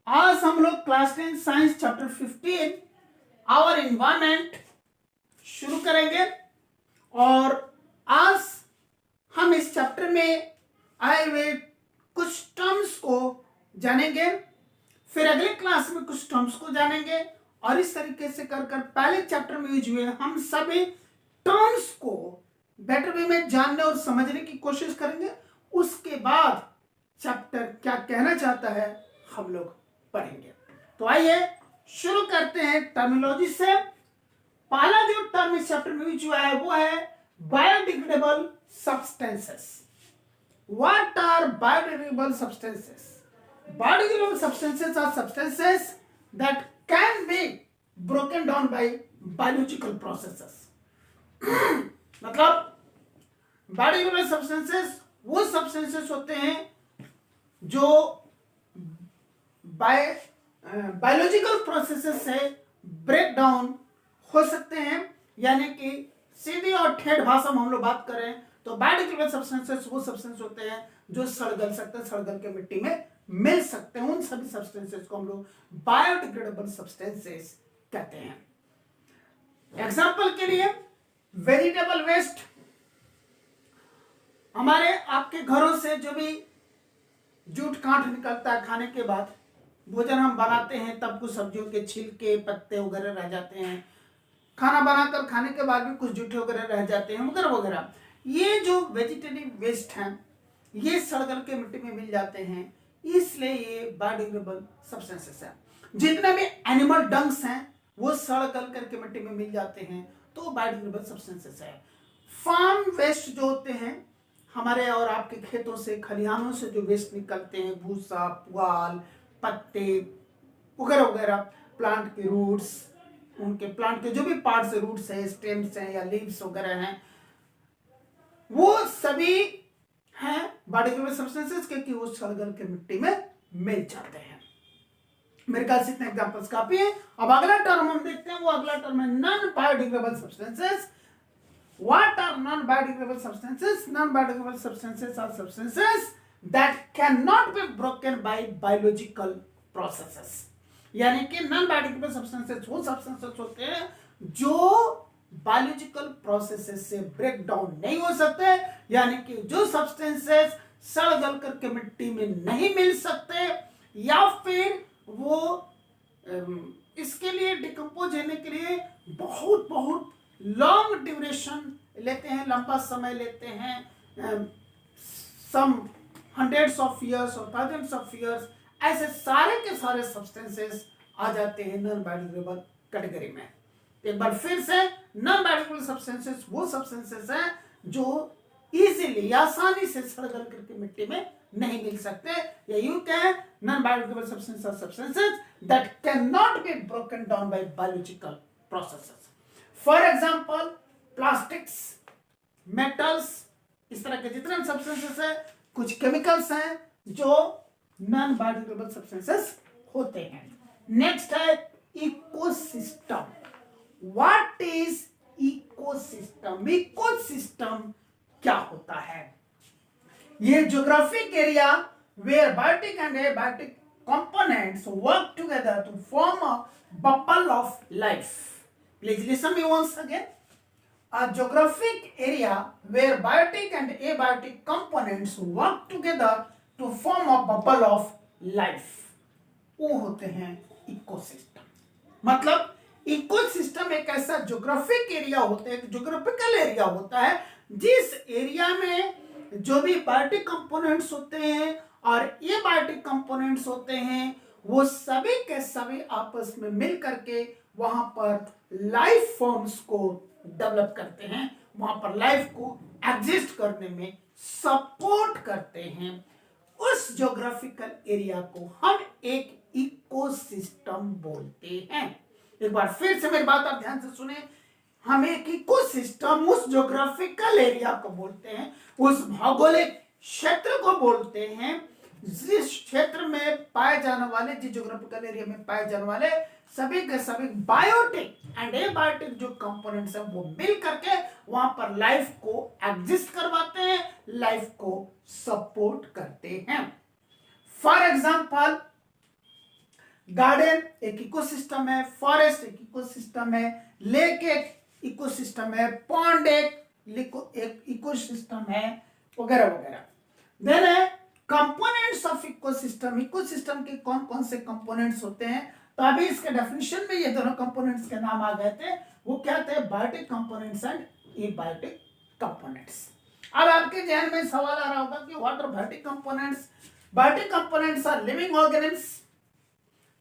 आज हम लोग class 10 science chapter 15 our environment शुरू करेंगे और आज हम इस चैप्टर में आए हुए कुछ टर्म्स को जानेंगे, फिर अगले क्लास में कुछ टर्म्स को जानेंगे और इस तरीके से कर कर पहले चैप्टर में यूज हुए हम सभी टर्म्स को बेटर वे में जानने और समझने की कोशिश करेंगे। उसके बाद चैप्टर क्या कहना चाहता है हम लोग पढ़ेंगे। तो आइए शुरू करते हैं टर्मिनोलॉजी से। पहला जो टर्म इस चैप्टर में यूज हुआ है वो है biodegradable substances. What are biodegradable substances? Biodegradable substances are substances that can be broken down by biological processes. मतलब बायोडिग्रेडेबल सब्सटेंसेस वो सब्सटेंसेस होते हैं जो बायोलॉजिकल प्रोसेसेस से ब्रेक डाउन हो सकते हैं, यानी कि सीधी और ठेठ भाषा में हम लोग बात करें तो बायोडिग्रेडेबल सब्सटेंसेस वो सब्सटेंस होते हैं जो सड़गल सकते हैं, सड़गल के मिट्टी में मिल सकते हैं। उन सभी सब्सटेंसेस को हम लोग बायोडिग्रेडेबल सब्सटेंसेस कहते हैं। एग्जांपल के लिए वेजिटेबल वेस्ट, हमारे आपके घरों से जो भी जूट कांट निकलता है, खाने के बाद भोजन हम बनाते हैं तब कुछ सब्जियों के छिलके पत्ते वगैरह रह जाते हैं, खाना बनाकर खाने के बाद भी कुछ जूठे वगैरह रह जाते हैं वगैरह वगैरह। ये जो वेजिटेटिव वेस्ट हैं ये सड़गल के मिट्टी में मिल जाते हैं, इसलिए ये बायोडिग्रेडेबल सब्सटेंसेस है। जितने भी एनिमल डंग्स हैं वो सड़गल करके मिट्टी में मिल जाते हैं तो बायोडिग्रेडेबल सब्सटेंसेस है। फार्म वेस्ट जो होते हैं हमारे और आपके खेतों से खलिहानों से जो वेस्ट निकलते हैं, भूसा पुआल पत्ते वगैरह वगैरह, प्लांट के रूट्स, उनके प्लांट के जो भी पार्ट्स, रूट्स है, स्टेम्स हैं या लीव्स वगैरह हैं, वो सभी हैं बायोडिग्रेडेबल सब्सटेंसेस क्योंकि वो सड़गल के मिट्टी में मिल जाते हैं। मेरे ख्याल से इतने एग्जांपल्स काफी है। अब अगला टर्म हम देखते हैं, वो अगला टर्म है non biodegradable substances. What are non-biodegradable substances? Non-biodegradable substances are substances that cannot be broken by biological processes. यानी कि non-biodegradable substances वो substances होते हैं जो बायोलॉजिकल प्रोसेसेस से ब्रेक डाउन नहीं हो सकते, यानी कि जो सब्सटेंसेस सड़ गल करके मिट्टी में नहीं मिल सकते या फिर वो इसके लिए डिकम्पोज होने के लिए बहुत बहुत लॉन्ग ड्यूरेशन लेते हैं, लंबा समय लेते हैं, सम हंड्रेड्स ऑफ ईयर्स और थाउजेंड्स ऑफ ईयर्स, ऐसे सारे के सारे सब्सटेंसेस आ जाते हैं नॉन बायोडिग्रेडेबल कैटेगरी में। एक बार फिर से नॉन बायोडिग्रेडेबल सब्सटेंसेस वो सब्सटेंसेस हैं जो इजीली आसानी से सड़गल करके मिट्टी में नहीं मिल सकते, या यूं कहें non biodegradable substances are substances that can not be broken down by biological processes. For example plastics, metals, इस तरह के जितने सब्सटेंसेस है, कुछ केमिकल्स हैं जो नॉन बायोडिग्रेडेबल सब्सटेंसेस होते हैं। नेक्स्ट है ecosystem. What is ecosystem? Ecosystem क्या होता है? ये geographic area where biotic and abiotic components work together to form a bubble of life. Please listen me once again. A geographic area where biotic and abiotic components work together to form a bubble of life, वो होते हैं ecosystem. मतलब ecosystem एक ऐसा geographic area होता है, एक geographical area होता है जिस एरिया में जो भी बायोटिक कंपोनेंट्स होते हैं और एबायोटिक कंपोनेंट्स होते हैं वो सभी के सभी आपस में मिल करके वहां पर लाइफ फॉर्म्स को डेवलप करते हैं, वहां पर लाइफ को एग्जिस्ट करने में सपोर्ट करते हैं। उस ज्योग्राफिकल एरिया को हम एक इकोसिस्टम बोलते हैं। एक बार फिर से मेरी बात आप ध्यान से सुने, हम एक इकोसिस्टम उस ज्योग्राफिकल एरिया को बोलते हैं, उस भौगोलिक क्षेत्र को बोलते हैं जिस क्षेत्र में पाए जाने वाले, जिस ज्योग्राफिकल एरिया में पाए जाने वाले सभी के सभी बायोटिक एंड एबायोटिक जो कंपोनेंट्स हैं वो मिल करके वहां पर लाइफ को एग्जिस्ट करवाते हैं, लाइफ को सपोर्ट करते हैं। फॉर एग्जांपल गार्डन एक इकोसिस्टम है, फॉरेस्ट एक इकोसिस्टम है, लेक एक इकोसिस्टम है, पॉन्ड एक इकोसिस्टम है, वगैरह वगैरह। देन है कंपोनेंट्स ऑफ इकोसिस्टम। इकोसिस्टम के कौन कौन से कंपोनेंट्स होते हैं, तो अभी इसके डेफिनेशन में ये दोनों कंपोनेंट्स के नाम आ गए थे। वो क्या थे, biotic components and abiotic components. अब आपके जहन में सवाल आ रहा होगा कि what are biotic components. Biotic components are living organisms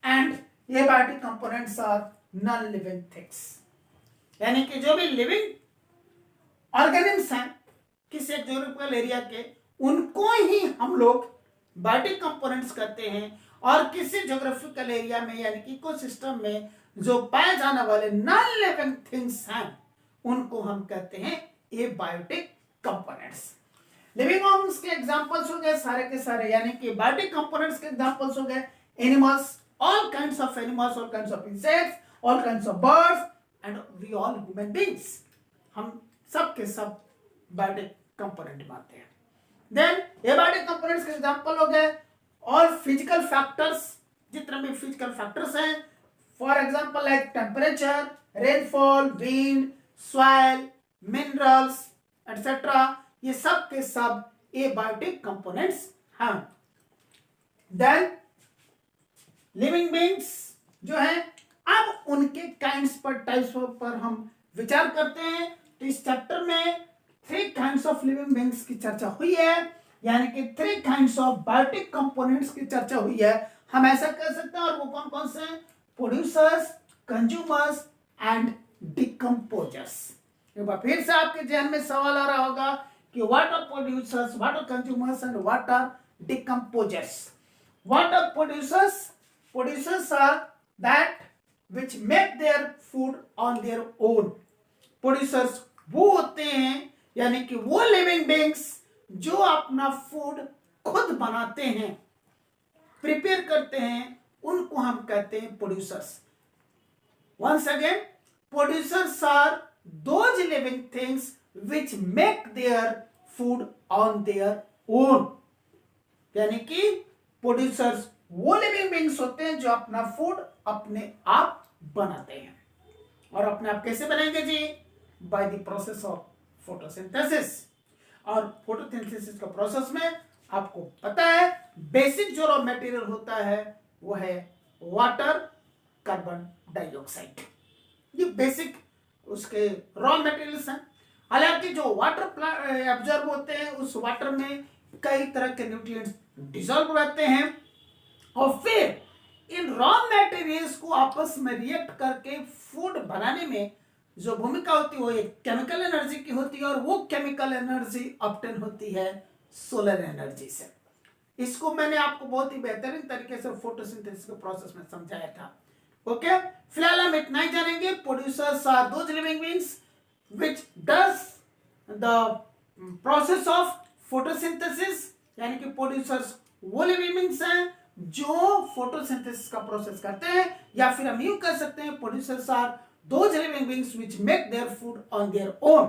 and abiotic components are non living things. यानी कि जो भी लिविंग ऑर्गेनिम्स हैं किसी एक ज्योग्राफिकल एरिया के, उनको ही हम लोग बायोटिक कंपोनेंट्स कहते हैं, और किसी ज्योग्राफिकल एरिया में यानी कि इकोसिस्टम में जो पाए जाने वाले नॉन लिविंग थिंग्स हैं उनको हम कहते हैं एबायोटिक कंपोनेंट्स। लिविंग ऑर्गेनिम्स के एग्जांपल्स हो गए सारे के सारे, यानी कि बायोटिक कंपोनेंट्स के एग्जांपल्स हो गए animals, all kinds of animals, all kinds of insects, all kinds of birds and we all human beings. हम सब के सब बायोटिक कंपोनेंट मानते हैं। देन एबायोटिक कंपोनेंट्स के एग्जांपल हो गए ऑल फिजिकल फैक्टर्स, जितने भी फिजिकल फैक्टर्स हैं, for example like temperature, rainfall, wind, soil, minerals etcetera, ये सब के सब एबायोटिक कंपोनेंट्स हैं। देन लिविंग बीइंग्स जो है, अब उनके काइंड्स पर, टाइप्स पर हम विचार करते हैं। तो इस चैप्टर में 3 काइंड्स ऑफ लिविंग बीइंग्स की चर्चा हुई है, यानी कि 3 काइंड्स ऑफ बायोटिक कंपोनेंट्स की चर्चा हुई है, हम ऐसा कह सकते हैं। और वो कौन कौन से हैं, प्रोड्यूसर्स, कंज्यूमर्स एंड डिकम्पोजर्स। एक बार फिर से आपके जहन में सवाल आ रहा होगा कि what are producers, what are consumers and what are decomposers. What are producers? Producers are that which make their food on their own। Producers वो होते हैं, यानी कि वो लिविंग बीइंग्स जो अपना फूड खुद बनाते हैं, प्रिपेयर करते हैं, उनको हम कहते हैं producers. Once again, producers are those living things which make their food on their own। यानी कि प्रोड्यूसर्स वो लिविंग बीइंग्स होते हैं जो अपना फूड अपने आप बनाते हैं। और अपने आप कैसे बनाएंगे जी? By the process of photosynthesis. और फोटोसिंथेसिस का प्रोसेस में आपको पता है बेसिक जो रॉ मटेरियल होता है वो है वाटर, कार्बन डाइऑक्साइड। ये बेसिक उसके रॉ मटेरियल्स हैं। हालांकि जो वाटर एब्जॉर्ब होते हैं, उस वाटर में कई तरह के न्यूट्रिएंट्स डिसॉल्व रहते हैं, और फिर इन रॉ मटेरियल्स को आपस में रिएक्ट करके फूड बनाने में जो भूमिका होती है वो एक केमिकल एनर्जी की होती है, और वो केमिकल एनर्जी ऑब्टेन होती है सोलर एनर्जी से। इसको मैंने आपको बहुत ही बेहतरीन तरीके से फोटोसिंथेसिस के प्रोसेस में समझाया था। ओके, फिलहाल हम इतना ही जानेंगे। Producers are those living beings which does the process of photosynthesis, यानी कि प्रोड्यूसर्स वो लिविंग बीइंग्स हैं जो फोटोसिंथेसिस का प्रोसेस करते हैं, या फिर हम यूं कह सकते हैं producers are those living beings which make their food on their own.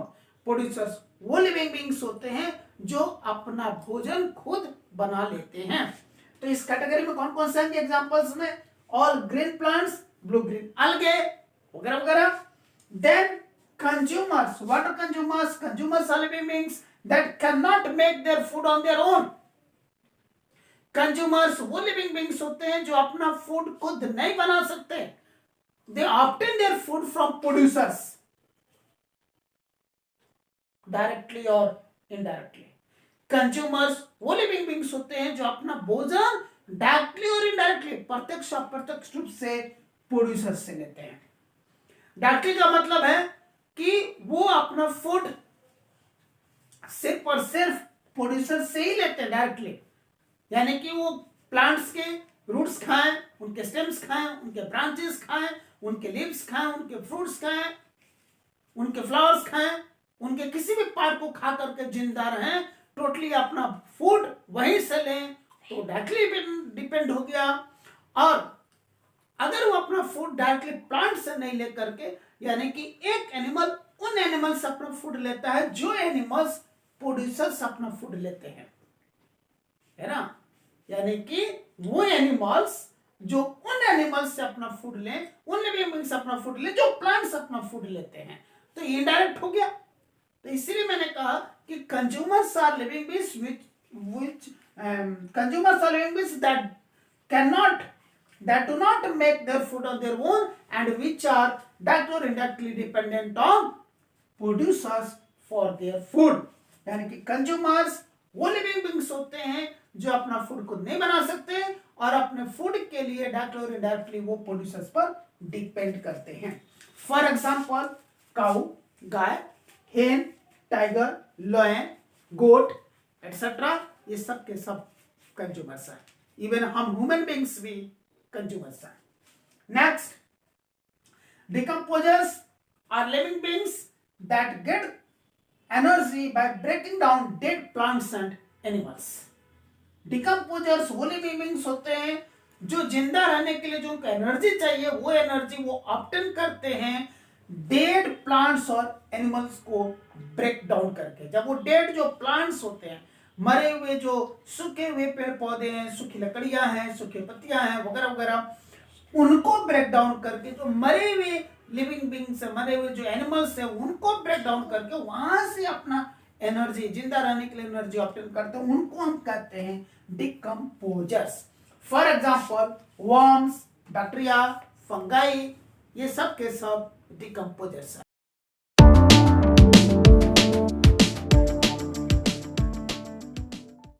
Producers वो लिविंग बीइंग्स होते हैं जो अपना भोजन खुद बना लेते हैं। तो इस कैटेगरी में कौन कौन से हैं एग्जांपल्स में? All green plants, blue green algae वगैरह वगैरह। Then consumers, what are consumers? Consumers are living beings that can not make their food on their own. Consumers वो लिविंग बीइंग्स होते हैं जो अपना फूड खुद नहीं बना सकते, they obtain their food from producers directly और इनडायरेक्टली। कंज्यूमर्स वो लिविंग बीइंग्स होते हैं जो अपना भोजन डायरेक्टली और इनडायरेक्टली, प्रत्यक्ष और अप्रत्यक्ष रूप से प्रोड्यूसर से लेते हैं। डायरेक्टली का मतलब है कि वो अपना फूड सिर्फ और सिर्फ प्रोड्यूसर से ही लेते हैं डायरेक्टली, यानी कि वो प्लांट्स के रूट्स खाएं, उनके स्टेम्स खाएं, उनके ब्रांचेस खाएं, उनके लीव्स खाएं, उनके फ्रूट्स खाएं, उनके फ्लावर्स खाएं, उनके किसी भी पार्ट को खा करके जिंदा रहें, टोटली अपना फूड वहीं से लें, तो डायरेक्टली डिपेंड हो गया। और अगर वो अपना फूड डायरेक्टली प्लांट से नहीं ले करके, यानी कि एक एनिमल उन एनिमल से अपना फूड लेता है जो एनिमल्स प्रोड्यूसर से अपना फूड लेते हैं, है ना। यानी कि वो एनिमल्स जो उन एनिमल्स से अपना फूड लें, उन लिविंग बींग्स से अपना फूड लें जो प्लांट्स अपना फूड लेते हैं। तो ये इनडायरेक्ट हो गया। तो इसीलिए मैंने कहा कि consumers are living beings which consumers are living beings that do not make their food on their own and which are directly or indirectly dependent on producers for their food। यानी कि consumers वो living beings होते हैं जो अपना फूड खुद नहीं बना सकते और अपने फूड के लिए डायरेक्टली और इनडायरेक्टली वो प्रोड्यूसर्स पर डिपेंड करते हैं। फॉर एग्जांपल काऊ, गाय, हेन, टाइगर, लॉयन, गोट एटसेट्रा, ये सब के सब कंज्यूमर्स हैं। इवन हम ह्यूमन बींग्स भी कंज्यूमर्स हैं। Next, decomposers are living beings that get energy by breaking down dead plants and animals. Decomposers वो लिविंग बींग्स होते हैं जो जिंदा रहने के लिए जो उनको एनर्जी चाहिए वो एनर्जी वो ऑब्टेन करते हैं डेड प्लांट्स और एनिमल्स को ब्रेक डाउन करके। जब वो डेड जो प्लांट्स होते हैं, मरे हुए जो सूखे हुए पेड़ पौधे हैं, सूखी लकड़ियां हैं, सूखी पत्तियां हैं वगैरह वगैरह, उनको ब्रेक डाउन करके जो मरे हुए लिविंग बींग्स है, मरे हुए जो एनिमल्स है, उनको ब्रेक डाउन करके वहां से अपना एनर्जी, जिंदा रहने के लिए एनर्जी ऑब्टेन करते हैं, उनको हम कहते हैं decomposers. For example worms, bacteria, fungi, ये सब के सब डिकम्पोजर्स है।